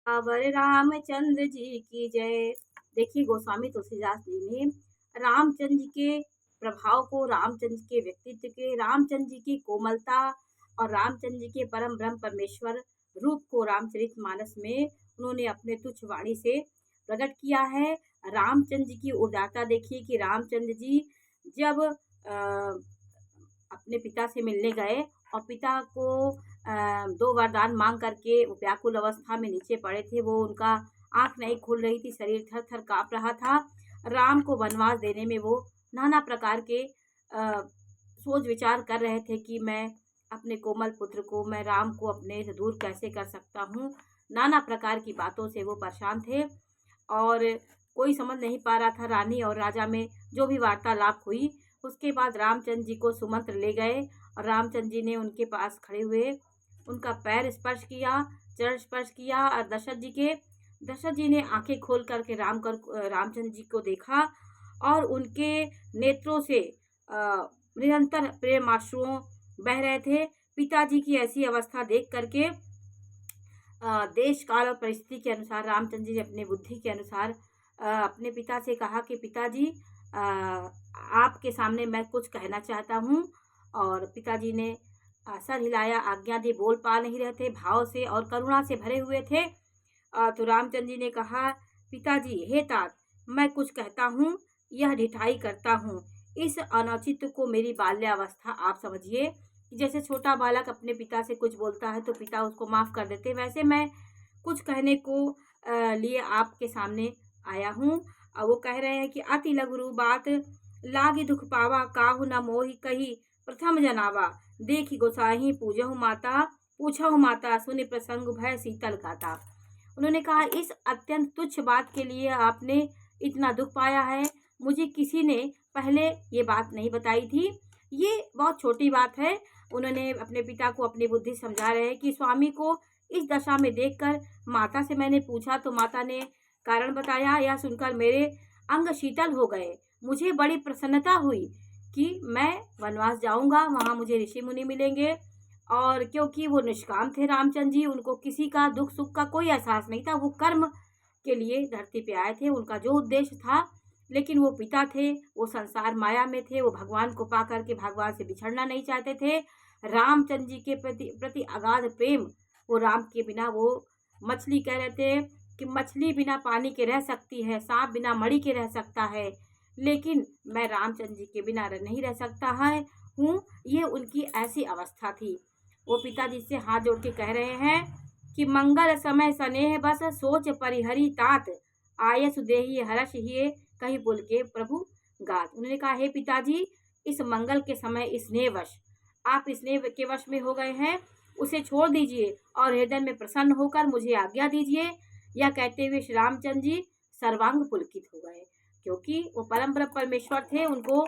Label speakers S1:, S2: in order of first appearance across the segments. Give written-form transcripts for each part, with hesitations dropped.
S1: अवर रामचंद्र जी की जय। देखिए गोस्वामी तुलसीदास जी ने रामचंद्र जी के प्रभाव को, रामचंद्र जी के व्यक्तित्व के, रामचंद्र जी की कोमलता और रामचंद्र जी के परम ब्रह्म परमेश्वर रूप को रामचरितमानस में उन्होंने अपने तुच्छ वाणी से प्रकट किया है। रामचंद्र जी की उदारता देखिए कि रामचंद्र जी जब अपने पिता से मिलने गए और पिता को दो वरदान मांग करके वो व्याकुल अवस्था में नीचे पड़े थे, वो उनका आंख नहीं खुल रही थी, शरीर थर थर कांप रहा था। राम को वनवास देने में वो नाना प्रकार के सोच विचार कर रहे थे कि मैं अपने कोमल पुत्र को, मैं राम को अपने से दूर कैसे कर सकता हूँ। नाना प्रकार की बातों से वो परेशान थे और कोई समझ नहीं पा रहा था। रानी और राजा में जो भी वार्तालाप हुई, उसके बाद रामचंद्र जी को सुमंत्र ले गए और रामचंद्र जी ने उनके पास खड़े हुए उनका पैर स्पर्श किया, चरण स्पर्श किया और दशरथ जी ने आंखें खोल करके रामचंद्र जी को देखा और उनके नेत्रों से निरंतर प्रेमाश्रुओं बह रहे थे। पिताजी की ऐसी अवस्था देख करके देश काल और परिस्थिति के अनुसार रामचंद्र जी अपने बुद्धि के अनुसार अपने पिता से कहा कि पिताजी, आपके सामने मैं कुछ कहना चाहता हूँ। और पिताजी ने सर हिलाया, आज्ञा दी। बोल पा नहीं रहे थे, भाव से और करुणा से भरे हुए थे। तो रामचंद्र जी ने कहा, पिताजी हे तात, मैं कुछ कहता हूँ, यह ढिठाई करता हूँ। इस अनौचित्य को मेरी बाल्यावस्था आप समझिए। जैसे छोटा बालक अपने पिता से कुछ बोलता है तो पिता उसको माफ कर देते, वैसे मैं कुछ कहने को लिए आपके सामने आया हूँ। वो कह रहे हैं कि अति लघु बात लागी दुख पावा, काहू न मोहि कही प्रथम जनावा। देखी गोसाई पूछहु माता, सुनि प्रसंग भय शीतल गाता। उन्होंने कहा, इस अत्यंत तुच्छ बात के लिए आपने इतना दुख पाया है। मुझे किसी ने पहले ये बात नहीं बताई थी। ये बहुत छोटी बात है। उन्होंने अपने पिता को अपनी बुद्धि समझा रहे हैं कि स्वामी को इस दशा में देखकर माता से मैंने पूछा तो माता ने कारण बताया। यह सुनकर मेरे अंग शीतल हो गए। मुझे बड़ी प्रसन्नता हुई कि मैं वनवास जाऊंगा, वहां मुझे ऋषि मुनि मिलेंगे। और क्योंकि वो निष्काम थे रामचंद्र जी, उनको किसी का दुख सुख का कोई एहसास नहीं था। वो कर्म के लिए धरती पे आए थे, उनका जो उद्देश्य था। लेकिन वो पिता थे, वो संसार माया में थे, वो भगवान को पा करके भगवान से बिछड़ना नहीं चाहते थे। रामचंद्र जी के प्रति अगाध प्रेम। वो राम के बिना, वो मछली कह रहे थे कि मछली बिना पानी के रह सकती है, सांप बिना मणि के रह सकता है, लेकिन मैं रामचंद्र जी के बिना नहीं रह सकता है हूँ। ये उनकी ऐसी अवस्था थी। वो पिताजी से हाथ जोड़ के कह रहे हैं कि मंगल समय स्नेह बस सोच परिहरी तात, आय सुदेही हर्ष हिये कहीं बोल के प्रभु गात। उन्होंने कहा, हे पिताजी, इस मंगल के समय स्नेहवश, आप स्नेह के वश में हो गए हैं, उसे छोड़ दीजिए और हृदय में प्रसन्न होकर मुझे आज्ञा दीजिए। यह कहते हुए श्री रामचंद्र जी सर्वांग पुलकित हो गए, क्योंकि वो परम ब्रह्म परमेश्वर थे। उनको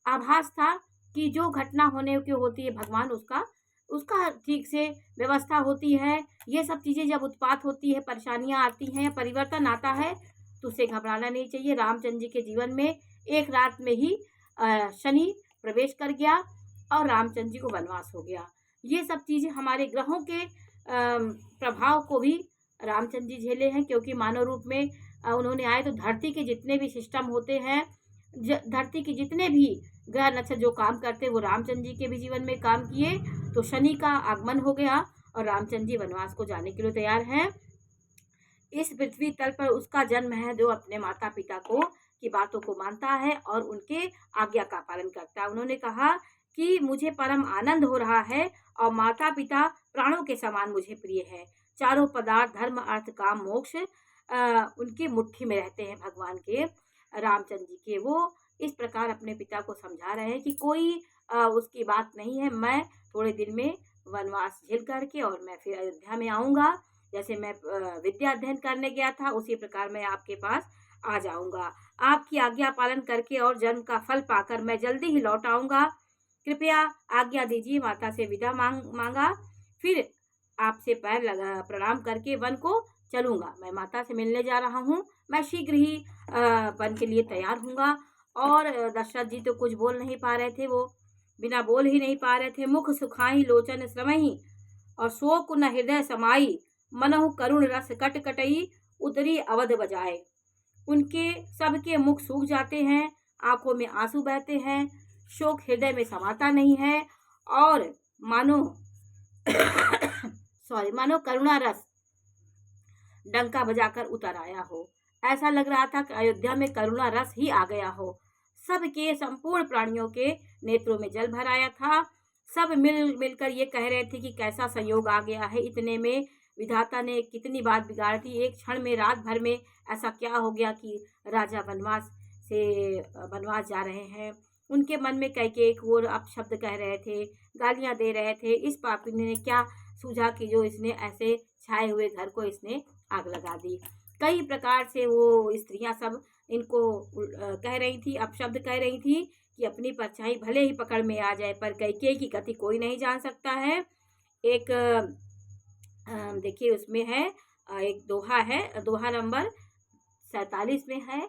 S1: आभास था कि जो घटना होने की होती है भगवान उसका उसका ठीक से व्यवस्था होती है। ये सब चीजें जब उत्पात होती है, परेशानियां आती हैं, परिवर्तन आता है, तो उसे घबराना नहीं चाहिए। रामचंद्र जी के जीवन में एक रात में ही शनि प्रवेश कर गया और रामचंद्र जी को वनवास हो गया। ये सब चीजें हमारे ग्रहों के प्रभाव को भी रामचंद्र जी झेले हैं, क्योंकि मानव रूप में उन्होंने आए तो धरती के जितने भी सिस्टम होते हैं, धरती के जितने भी ग्रह नक्षत्र जो काम करते, वो रामचंद्र जी के भी जीवन में काम किए। तो शनि का आगमन हो गया और रामचंद्र जी वनवास को जाने के लिए तैयार हैं। इस पृथ्वी तल पर उसका जन्म है जो अपने माता पिता को की बातों को मानता है और उनके आज्ञा का पालन करता है। उन्होंने कहा कि मुझे परम आनंद हो रहा है और माता पिता प्राणों के समान मुझे प्रिय है। चारों पदार्थ धर्म अर्थ काम मोक्ष उनकी मुट्ठी में रहते हैं भगवान के, रामचंद्र जी के। वो इस प्रकार अपने पिता को समझा रहे हैं कि कोई उसकी बात नहीं है। मैं थोड़े दिन में वनवास झेल करके और मैं फिर अयोध्या में आऊंगा। जैसे मैं विद्या अध्ययन करने गया था, उसी प्रकार मैं आपके पास आ जाऊंगा। आपकी आज्ञा पालन करके और जन्म का फल पाकर मैं जल्दी ही लौट आऊंगा। कृपया आज्ञा दीजिए। माता से विदा मांगा, फिर आपसे पैर लगा प्रणाम करके वन को चलूंगा। मैं माता से मिलने जा रहा हूँ। मैं शीघ्र ही वन के लिए तैयार हूँगा। और दशरथ जी तो कुछ बोल नहीं पा रहे थे, वो बिना बोल ही नहीं पा रहे थे। मुख सुखाई लोचन श्रमही और शोक न हृदय समाई, मनहु करुण रस कट कटई, उतरी अवध बजाए। उनके सबके मुख सूख जाते हैं, आंखों में आंसू बहते हैं, शोक हृदय में समाता नहीं है और मानो मानो करुणा रस डंका बजाकर उतर आया हो। ऐसा लग रहा था कि अयोध्या में करुणा रस ही आ गया हो। सबके संपूर्ण प्राणियों के नेत्रों में जल भर आया था। सब मिलकर ये कह रहे थे कि कैसा संयोग आ गया है। इतने में विधाता ने कितनी बात बिगाड़ दी। एक क्षण में, रात भर में ऐसा क्या हो गया कि राजा वनवास जा रहे हैं। उनके मन में कैकेयी को अपशब्द कह रहे थे, गालियां दे रहे थे। इस पापिनी ने क्या सूझा कि जो इसने ऐसे छाए हुए घर को इसने आग लगा दी। कई प्रकार से वो स्त्रियां सब इनको कह रही थी, अपशब्द कह रही थी कि अपनी परछाई भले ही पकड़ में आ जाए, पर कैकेयी की गति कोई नहीं जान सकता है। एक देखिए उसमें है, एक दोहा है, दोहा नंबर 47 में है।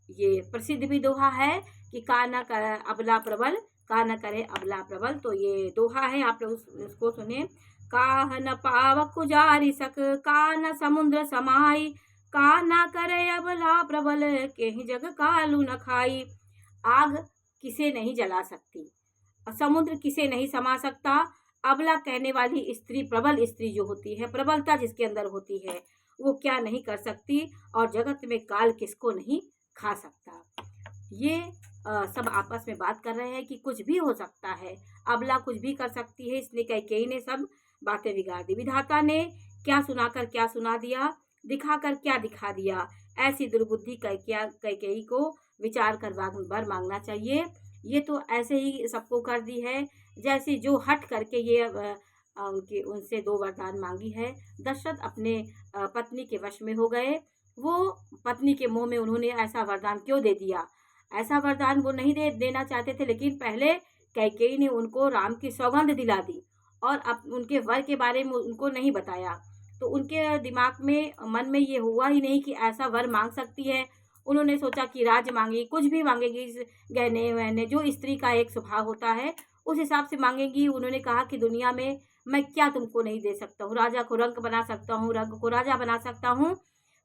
S1: ये प्रसिद्ध भी दोहा है कि का न करे अबला प्रबल, का न करे अबला प्रबल। तो ये दोहा है, आप लोग उसको सुने। काह न पावक उजारि सक, का न समुद्र समाई, का न करे अबला प्रबल, केहि जग कालू न खाई। आग किसे नहीं जला सकती, समुद्र किसे नहीं समा सकता। अबला कहने वाली स्त्री, प्रबल स्त्री जो होती है, प्रबलता जिसके अंदर होती है, वो क्या नहीं कर सकती, और जगत में काल किसको नहीं खा सकता। ये सब आपस में बात कर रहे हैं कि कुछ भी हो सकता है, अबला कुछ भी कर सकती है। इसलिए कैकेयी ने सब बातें बिगाड़ दी। विधाता ने क्या सुनाकर क्या सुना दिया, दिखाकर क्या दिखा दिया। ऐसी दुर्बुद्धि कैकेयी को विचार कर वर मांगना चाहिए। ये तो ऐसे ही सबको कर दी है, जैसे जो हट करके ये उनसे 2 वरदान मांगी है। दशरथ अपने पत्नी के वश में हो गए। वो पत्नी के मुंह में उन्होंने ऐसा वरदान क्यों दे दिया। ऐसा वरदान वो नहीं देना चाहते थे, लेकिन पहले कैकेयी ने उनको राम की सौगंध दिला दी और अब उनके वर के बारे में उनको नहीं बताया। तो उनके दिमाग में, मन में ये हुआ ही नहीं कि ऐसा वर मांग सकती है। उन्होंने सोचा कि राज मांगेगी, कुछ भी मांगेगी, गहने वहने, जो स्त्री का एक स्वभाव होता है उस हिसाब से मांगेगी। उन्होंने कहा कि दुनिया में मैं क्या तुमको नहीं दे सकता हूँ। राजा को रंक बना सकता हूँ, रंक को राजा बना सकता हूँ,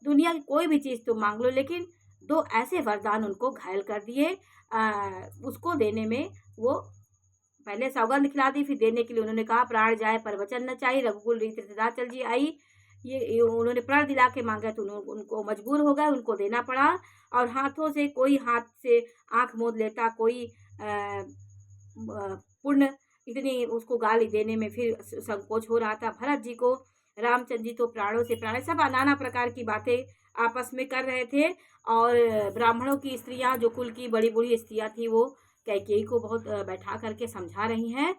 S1: दुनिया की कोई भी चीज़ तुम मांग लो। लेकिन 2 ऐसे वरदान उनको घायल कर दिए। उसको देने में वो पहले सौगंध खिला दी, फिर देने के लिए उन्होंने कहा प्राण जाए पर वचन न चाहिए, रघुकुल रीत चल जी आई। ये उन्होंने प्रण दिला के मांगा तो उनको मजबूर हो गए, उनको देना पड़ा। और हाथों से कोई हाथ से आंख मूंद लेता, कोई पूर्ण इतनी उसको गाली देने में फिर संकोच हो रहा था। भरत जी को, रामचंद्र जी तो प्राणों से प्राण, सब नाना प्रकार की बातें आपस में कर रहे थे। और ब्राह्मणों की स्त्रियां, जो कुल की बड़ी बड़ी स्त्रियां थी, वो कैकेयी को बहुत बैठा करके समझा रही हैं।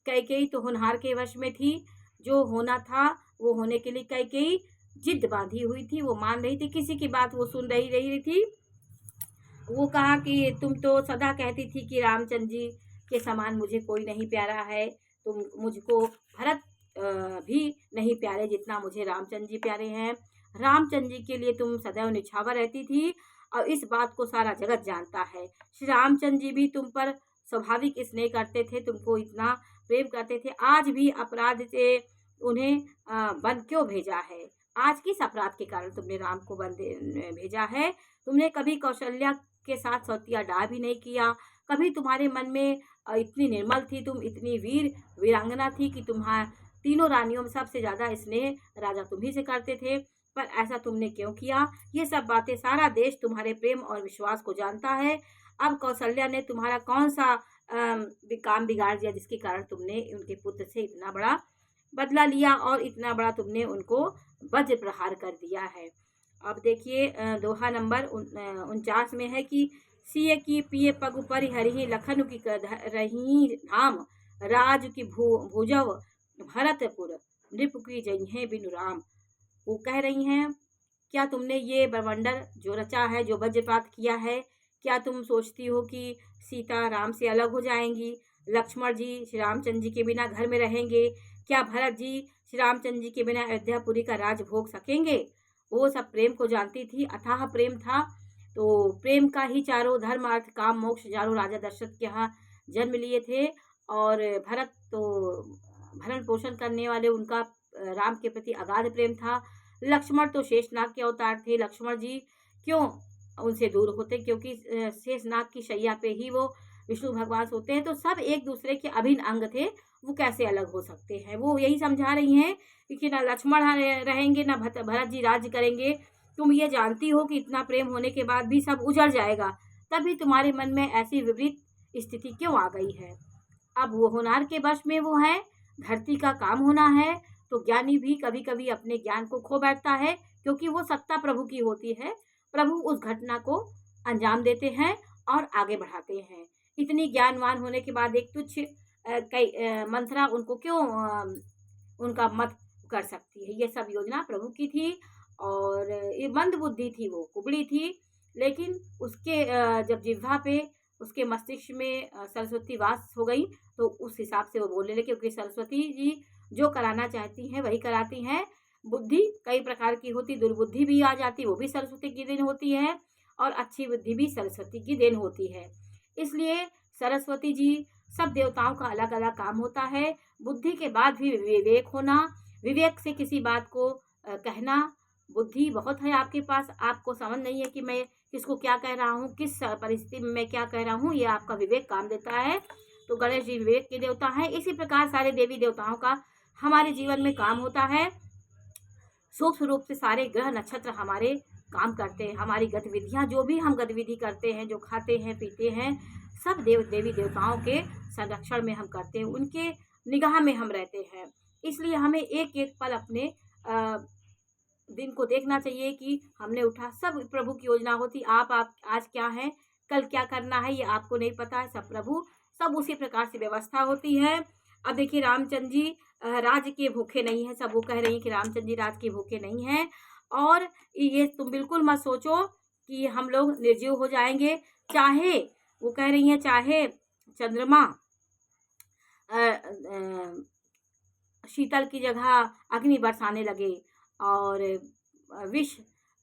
S1: कैकेयी तो होनहार के वश में थी, जो होना था वो होने के लिए कैकेयी जिद बांधी हुई थी। वो मान रही थी, किसी की बात वो सुन रही थी। वो कहा कि तुम तो सदा कहती थी कि रामचंद्र जी के समान मुझे कोई नहीं प्यारा है, तुम मुझको भरत भी नहीं प्यारे जितना मुझे रामचंद्र जी प्यारे हैं। रामचंद्र जी के लिए तुम सदैव निछावर रहती थी और इस बात को सारा जगत जानता है। श्री रामचंद्र जी भी तुम पर स्वाभाविक स्नेह करते थे, तुमको इतना प्रेम करते थे। आज भी अपराध से उन्हें वन क्यों भेजा है? आज किस अपराध के कारण तुमने राम को वन भेजा है? तुमने कभी कौशल्या के साथ सौतिया डाह भी नहीं किया। कभी तुम्हारे मन में इतनी निर्मल थी, तुम इतनी वीरांगना थी कि तुम्हारे तीनों रानियों में सबसे ज़्यादा स्नेह राजा तुम्ही से करते थे, पर ऐसा तुमने क्यों किया? ये सब बातें सारा देश तुम्हारे प्रेम और विश्वास को जानता है। अब कौशल्या ने तुम्हारा कौन सा काम बिगाड़ दिया जिसके कारण तुमने उनके पुत्र से इतना बड़ा बदला लिया और इतना बड़ा तुमने उनको वज्र प्रहार कर दिया है। अब देखिए दोहा नंबर 49 में है कि सिय की पिए पग पर हरि, लखन की रही धाम, राज की भुजव भरतपुर, नृप की जइहे बिनु राम। वो कह रही हैं, क्या तुमने ये बवंडर जो रचा है, जो वज्रपात किया है, क्या तुम सोचती हो कि सीता राम से अलग हो जाएंगी? लक्ष्मण जी श्री रामचंद्र जी के बिना घर में रहेंगे? क्या भरत जी श्री रामचंद्र जी के बिना अयोध्यापुरी का राज भोग सकेंगे? वो सब प्रेम को जानती थी, अथाह प्रेम था। तो प्रेम का ही चारों धर्म अर्थ काम मोक्ष चारों राजा दशरथ के यहाँ जन्म लिए थे। और भरत तो भरण पोषण करने वाले, उनका राम के प्रति अगाध प्रेम था। लक्ष्मण तो शेषनाग के अवतार थे। लक्ष्मण जी क्यों उनसे दूर होते, क्योंकि शेषनाग की शैया पे ही वो विष्णु भगवान सोते हैं। तो सब एक दूसरे के अभिन्न अंग थे, वो कैसे अलग हो सकते हैं। वो यही समझा रही हैं कि ना लक्ष्मण रहेंगे ना भरत जी राज्य करेंगे। तुम ये जानती हो कि इतना प्रेम होने के बाद भी सब उजड़ जाएगा, तभी तुम्हारे मन में ऐसी विपरीत स्थिति क्यों आ गई है। अब वो होनहार के वश में वो है, धरती का काम होना है, तो ज्ञानी भी कभी कभी अपने ज्ञान को खो बैठता है, क्योंकि वो सत्ता प्रभु की होती है। प्रभु उस घटना को अंजाम देते हैं और आगे बढ़ाते हैं। इतनी ज्ञानवान होने के बाद एक तुच्छ मंथरा उनको क्यों उनका मत कर सकती है। ये सब योजना प्रभु की थी और ये मंद बुद्धि थी, वो कुबड़ी थी। लेकिन उसके जब जिह्वा पे उसके मस्तिष्क में सरस्वती वास हो गई, तो उस हिसाब से वो बोलने लगे, क्योंकि सरस्वती जी जो कराना चाहती हैं वही कराती हैं। बुद्धि कई प्रकार की होती, दुर्बुद्धि भी आ जाती, वो भी सरस्वती की देन होती है, और अच्छी बुद्धि भी सरस्वती की देन होती है। इसलिए सरस्वती जी, सब देवताओं का अलग अलग काम होता है। बुद्धि के बाद भी विवेक होना, विवेक से किसी बात को कहना। बुद्धि बहुत है आपके पास, आपको समझ नहीं है कि मैं किसको क्या कह रहा हूँ, किस परिस्थिति में मैं क्या कह रहा हूँ, ये आपका विवेक काम देता है। तो गणेश जी विवेक के देवता हैं। इसी प्रकार सारे देवी देवताओं का हमारे जीवन में काम होता है। सूक्ष्म रूप से सारे ग्रह नक्षत्र हमारे काम करते हैं। हमारी गतिविधियां, जो भी हम गतिविधि करते हैं, जो खाते हैं पीते हैं, सब देवी देवताओं के संरक्षण में हम करते हैं, उनके निगाह में हम रहते हैं। इसलिए हमें एक एक पल अपने दिन को देखना चाहिए कि हमने उठा, सब प्रभु की योजना होती। आप आज क्या है, कल क्या करना है, ये आपको नहीं पता है, सब प्रभु, सब उसी प्रकार से व्यवस्था होती है। अब देखिए रामचंद्र जी राज के भूखे नहीं है। सब वो कह रही है कि रामचंद्र जी राज के भूखे नहीं हैं, और ये तुम बिल्कुल मत सोचो कि हम लोग निर्जीव हो जाएंगे। चाहे वो कह रही हैं, चाहे चंद्रमा शीतल की जगह अग्नि बरसाने लगे, और विष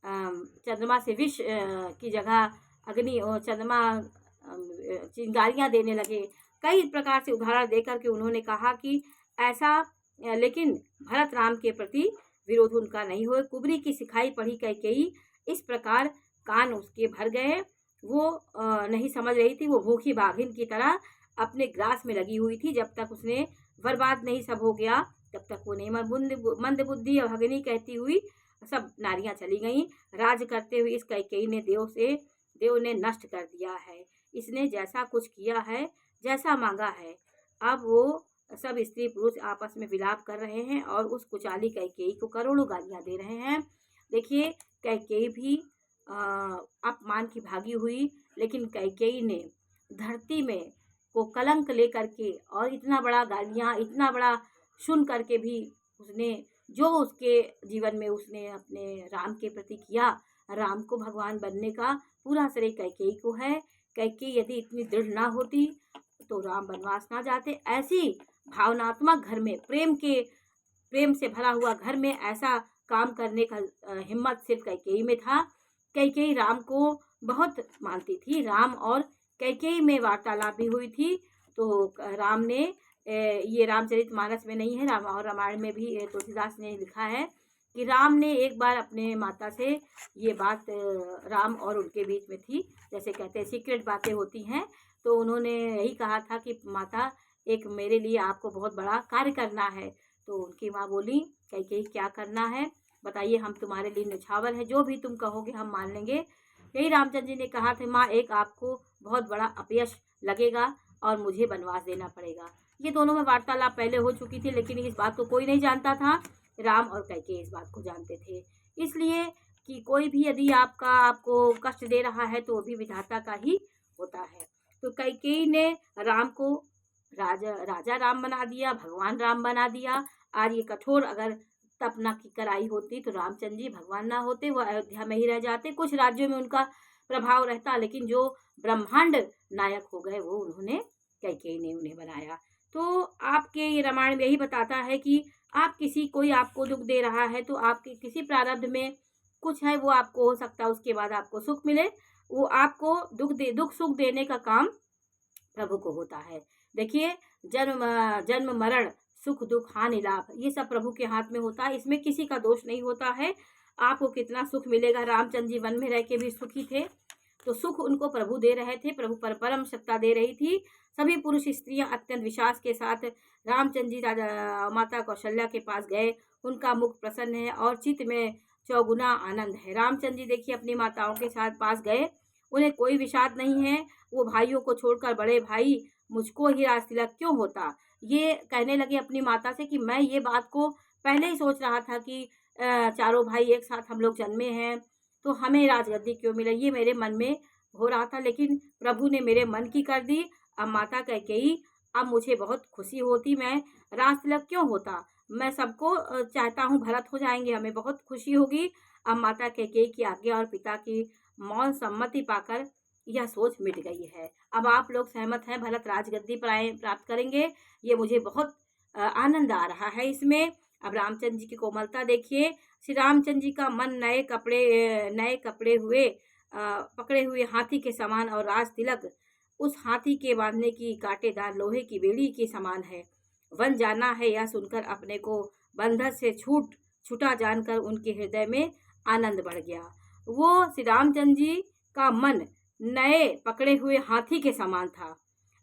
S1: चंद्रमा से विष की जगह अग्नि और चंद्रमा चिंगारियां देने लगे। कई प्रकार से उदाहरण देकर के उन्होंने कहा कि ऐसा, लेकिन भरत राम के प्रति विरोध उनका नहीं हुआ। कुबरी की सिखाई पढ़ी कैकेयी इस प्रकार कान उसके भर गए। वो नहीं समझ रही थी, वो भूखी बाघिन की तरह अपने ग्रास में लगी हुई थी। जब तक उसने बर्बाद नहीं सब हो गया, तब तक वो नहीं। मंद बुद्धि और भगनी कहती हुई सब नारियां चली गईं। राज करते हुए इस कैकेयी ने देव ने नष्ट कर दिया है। इसने जैसा कुछ किया है, जैसा मांगा है, अब वो सब स्त्री पुरुष आपस में विलाप कर रहे हैं और उस कुचाली कैकेयी को करोड़ों गालियां दे रहे हैं। देखिए कैकेयी भी अपमान की भागी हुई, लेकिन कैकेयी ने धरती में को कलंक लेकर के, और इतना बड़ा गालियां, इतना बड़ा सुन करके भी उसने जो उसके जीवन में उसने अपने राम के प्रति किया, राम को भगवान बनने का पूरा श्रेय कैकेयी को है। कैकेयी यदि इतनी दृढ़ ना होती तो राम वनवास ना जाते। ऐसी भावनात्मक घर में, प्रेम से भरा हुआ घर में ऐसा काम करने का हिम्मत सिर्फ कैकेयी में था। कैकेयी राम को बहुत मानती थी। राम और कैकेयी में वार्तालाप भी हुई थी। तो राम ने, ये रामचरितमानस में नहीं है, राम और रामायण में भी तुलसीदास ने लिखा है कि राम ने एक बार अपने माता से ये बात राम और उनके बीच में थी, जैसे कहते हैं सीक्रेट बातें होती हैं, तो उन्होंने यही कहा था कि माता, एक मेरे लिए आपको बहुत बड़ा कार्य करना है। तो उनकी माँ बोली, कैकेयी क्या करना है बताइए, हम तुम्हारे लिए निछावर है, जो भी तुम कहोगे हम मान लेंगे। यही रामचंद्र जी ने कहा था, माँ एक आपको बहुत बड़ा अपयश लगेगा और मुझे वनवास देना पड़ेगा। ये दोनों में वार्तालाप पहले हो चुकी थी, लेकिन इस बात को कोई नहीं जानता था। राम और कैकेयी इस बात को जानते थे। इसलिए कि कोई भी यदि आपको कष्ट दे रहा है तो वो भी विधाता का ही होता है। तो कैकेयी ने राम को राजा राम बना दिया, भगवान राम बना दिया। आज ये कठोर अगर तप न की कराई होती तो रामचंद्र जी भगवान ना होते, वो अयोध्या में ही रह जाते। कुछ राज्यों में उनका प्रभाव रहता, लेकिन जो ब्रह्मांड नायक हो गए वो उन्होंने, कैकेयी ने उन्हें बनाया। तो आपके ये रामायण में यही बताता है कि आप कोई आपको दुख दे रहा है तो आपके किसी प्रारब्ध में कुछ है, वो आपको हो सकता है उसके बाद आपको सुख मिले। वो आपको दुख सुख देने का काम प्रभु को होता है। देखिए जन्म मरण सुख दुख हानि लाभ, ये सब प्रभु के हाथ में होता है, इसमें किसी का दोष नहीं होता है। आपको कितना सुख मिलेगा, रामचंद्र जी वन में रह के भी सुखी थे, तो सुख उनको प्रभु दे रहे थे, प्रभु पर परम सत्ता दे रही थी। सभी पुरुष स्त्रियां अत्यंत विश्वास के साथ रामचंद्र जी राजा माता कौशल्या के पास गए। उनका मुख प्रसन्न है और चित्त में चौगुना आनंद है। रामचंद्र जी देखिए अपनी माताओं के साथ पास गए, उन्हें कोई विषाद नहीं है। वो भाइयों को छोड़कर, बड़े भाई मुझको ही राज तिलक क्यों होता, ये कहने लगे अपनी माता से कि मैं ये बात को पहले ही सोच रहा था कि चारों भाई एक साथ हम लोग जन्मे हैं, तो हमें राजगद्दी क्यों मिले, ये मेरे मन में हो रहा था, लेकिन प्रभु ने मेरे मन की कर दी। अब माता कैकेयी, अब मुझे बहुत खुशी होती, मैं राज तिलक क्यों होता, मैं सबको चाहता हूँ भरत हो जाएंगे, हमें बहुत खुशी होगी। अब माता कैकेयी की आज्ञा और पिता की मौन सम्मति पाकर यह सोच मिट गई है। अब आप लोग सहमत हैं, भरत राजगद्दी प्राप्त करेंगे, ये मुझे बहुत आनंद आ रहा है इसमें। अब रामचंद्र जी की कोमलता देखिए, श्री रामचंद्र जी का मन नए कपड़े हुए पकड़े हुए हाथी के समान और राज तिलक उस हाथी के बांधने की कांटेदार लोहे की बेड़ी के समान है। वन जाना है यह सुनकर अपने को बंधन से छूटा जानकर उनके हृदय में आनंद बढ़ गया। वो श्री रामचंद्र जी का मन नए पकड़े हुए हाथी के समान था।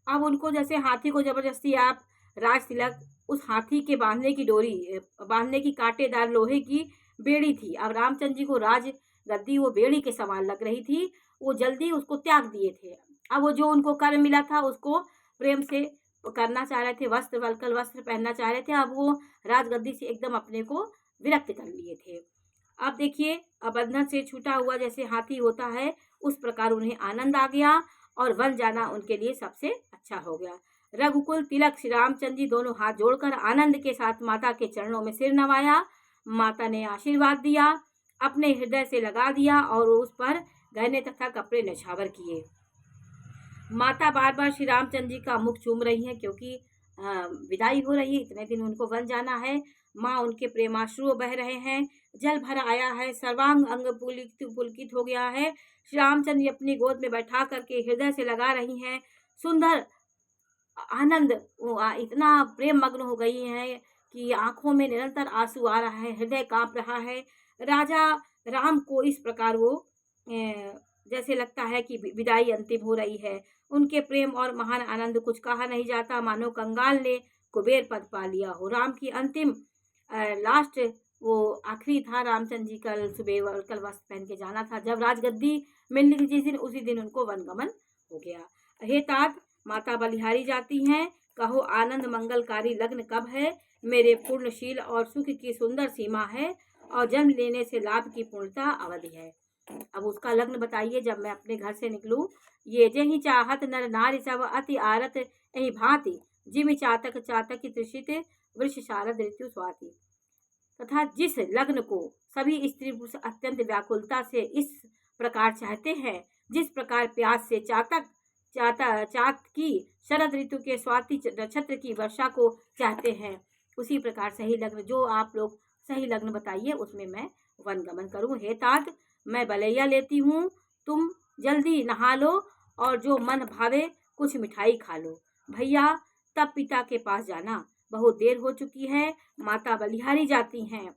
S1: अब उनको जैसे हाथी को जबरदस्ती आप राज तिलक, उस हाथी के बांधने की डोरी, बांधने की कांटेदार लोहे की बेड़ी थी। अब रामचंद्र जी को राज गद्दी वो बेड़ी के समान लग रही थी, वो जल्दी उसको त्याग दिए थे। अब वो जो उनको कर्म मिला था उसको प्रेम से करना चाह रहे थे, वस्त्र वलकल वस्त्र पहनना चाह रहे थे, अब वो राजगद्दी से एकदम अपने को विरक्त कर लिए थे। अब देखिए, बंधन से छूटा हुआ जैसे हाथी होता है, उस प्रकार उन्हें आनंद आ गया और वन जाना उनके लिए सबसे अच्छा हो गया। रघुकुल तिलक श्री रामचंद्र जी दोनों हाथ जोड़कर आनंद के साथ माता के चरणों में सिर नवाया। माता ने आशीर्वाद दिया, अपने हृदय से लगा दिया और उस पर गहने तथा कपड़े नछावर किए। माता बार बार श्री रामचंद्र जी का मुख चूम रही हैं, क्योंकि विदाई हो रही है, इतने दिन उनको वन जाना है। माँ उनके प्रेमाश्रु बह रहे हैं, जल भर आया है, सर्वांग अंग पुलकित हो गया है। श्री रामचंद्र जी अपनी गोद में बैठा करके हृदय से लगा रही हैं। सुंदर आनंद, इतना प्रेम मग्न हो गई हैं कि आंखों में निरंतर आंसू आ रहा है, हृदय कांप रहा है। राजा राम को इस प्रकार वो जैसे लगता है कि विदाई अंतिम हो रही है। उनके प्रेम और महान आनंद कुछ कहा नहीं जाता, मानो कंगाल ने कुबेर पद पा लिया हो। राम की अंतिम लास्ट वो आखिरी था, रामचंद्र जी कल सुबह कल वस्त्र पहन के जाना था, जब राजगद्दी मिलनी थी जिस दिन, उसी दिन उनको वनगमन हो गया। हे तात, माता बलिहारी जाती हैं, कहो आनंद मंगलकारी लग्न कब है, मेरे पूर्णशील और सुख की सुंदर सीमा है और जन्म लेने से लाभ की पूर्णता अवधि है। अब उसका लग्न बताइए, जब मैं अपने घर से निकलूं, ये जही चाहत नर नारी सब अति आरत यही भांति, जिमि चातक चातक त्रिषित वृष शारद ऋतु स्वाति। तथा जिस लग्न को सभी स्त्री पुरुष अत्यंत व्याकुलता से इस प्रकार चाहते हैं, जिस प्रकार प्यास से चात की शरद ऋतु के स्वाति नक्षत्र की वर्षा को चाहते हैं, उसी प्रकार सही लग्न, जो आप लोग सही लग्न बताइए उसमें मैं वनगमन करूं। हे तात, मैं बलैया लेती हूँ, तुम जल्दी नहा लो और जो मन भावे कुछ मिठाई खा लो। भैया तब पिता के पास जाना, बहुत देर हो चुकी है, माता बलिहारी जाती हैं।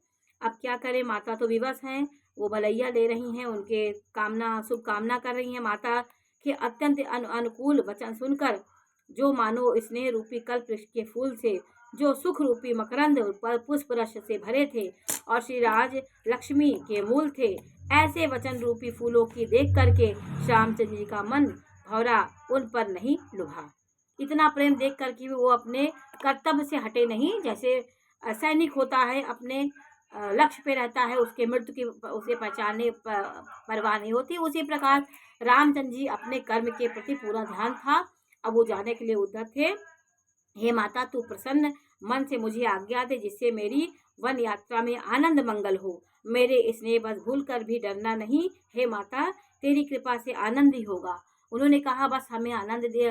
S1: अब क्या करें, माता तो विवश हैं, वो भलैया ले रही हैं, उनके शुभ कामना कर रही हैं। माता के अत्यंत अनुकूल वचन सुनकर, जो मानो स्नेह रूपी कल्प के फूल से, जो सुख रूपी मकरंद पुष्प रस से भरे थे और श्री राज लक्ष्मी के मूल थे, ऐसे वचन रूपी फूलों की देख करके रामचंद्र जी का मन भौरा उन पर नहीं लुभा। इतना प्रेम देख कर कि वो अपने कर्तव्य से हटे नहीं। जैसे सैनिक होता है, अपने लक्ष्य पे रहता है, उसके मृत्यु की उसे पहचानने परवाह नहीं होती, उसी प्रकार रामचंद्र जी अपने कर्म के प्रति पूरा ध्यान था। अब वो जाने के लिए उद्धत थे। हे माता, तू प्रसन्न मन से मुझे आज्ञा दे, जिससे मेरी वन यात्रा में आनंद मंगल हो। मेरे स्नेह बस भूल कर भी डरना नहीं। हे माता, तेरी कृपा से आनंद ही होगा। उन्होंने कहा, बस हमें आनंद दे,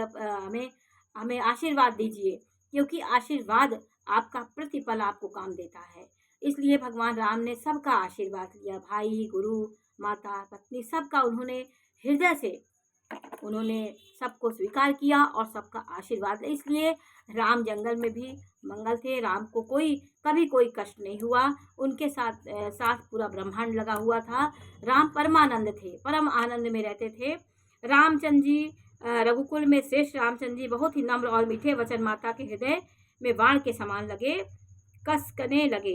S1: हमें आशीर्वाद दीजिए, क्योंकि आशीर्वाद आपका प्रतिपल आपको काम देता है। इसलिए भगवान राम ने सबका आशीर्वाद लिया, भाई, गुरु, माता, पत्नी, सबका उन्होंने हृदय से उन्होंने सबको स्वीकार किया और सबका आशीर्वाद लिया। इसलिए राम जंगल में भी मंगल थे। राम को कभी कोई कष्ट नहीं हुआ। उनके साथ पूरा ब्रह्मांड लगा हुआ था। राम परमानंद थे, परम आनंद में रहते थे। रामचंद्र जी रघुकुल में श्रेष्ठ रामचंद्र जी बहुत ही नम्र और मीठे वचन माता के हृदय में बाण के समान कसकने लगे।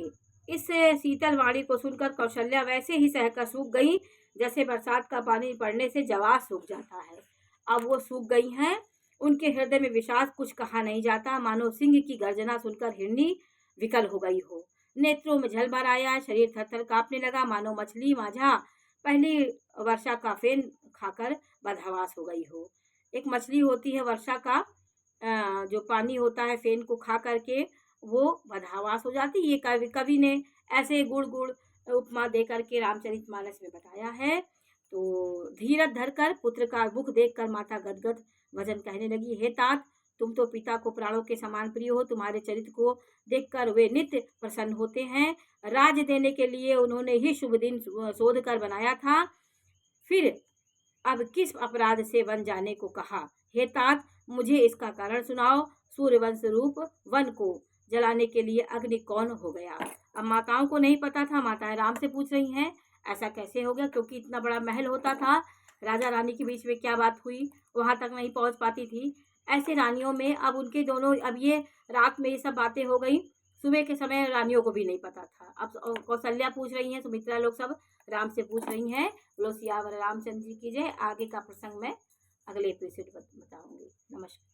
S1: इस शीतल वाणी को सुनकर कौशल्या वैसे ही सहकर सूख गई जैसे बरसात का पानी पड़ने से जवाब सूख जाता है। अब वो सूख गई हैं। उनके हृदय में विषाद कुछ कहा नहीं जाता, मानो सिंह की गर्जना सुनकर हिरनी विकल हो गई हो। नेत्रों में जल भर आया, शरीर थर-थर कांपने लगा, मानो मछली माझा पहली वर्षा का फेन खाकर बदहवास हो गई हो। एक मछली होती है वर्षा का जो पानी होता है फेन को खा करके वो बदहवास हो जाती है। ये कवि ने ऐसे गुड़ गुड़ उपमा दे करके रामचरितमानस में बताया है। तो धीरज धरकर पुत्र का मुख देखकर माता गदगद वचन कहने लगी, हे तात, तुम तो पिता को प्राणों के समान प्रिय हो। तुम्हारे चरित्र को देखकर वे नित्य प्रसन्न होते हैं। राज देने के लिए उन्होंने ही शुभ दिन शोध कर बनाया था, फिर अब किस अपराध से वन जाने को कहा। हे तात, मुझे इसका कारण सुनाओ। सूर्यवंश रूप वन को जलाने के लिए अग्नि कौन हो गया। अब माताओं को नहीं पता था, माताएं राम से पूछ रही हैं ऐसा कैसे हो गया, क्योंकि इतना बड़ा महल होता था, राजा रानी के बीच में क्या बात हुई वहां तक नहीं पहुंच पाती थी। ऐसे रानियों में अब उनके दोनों, अब ये रात में ये सब बातें हो गई, सुबह के समय रानियों को भी नहीं पता था। अब कौशल्या पूछ रही हैं, सुमित्रा लोग सब राम से पूछ रही हैं। बोलो सियावर रामचंद्र जी की जय। आगे का प्रसंग मैं अगले एपिसोड बताऊंगी। नमस्कार।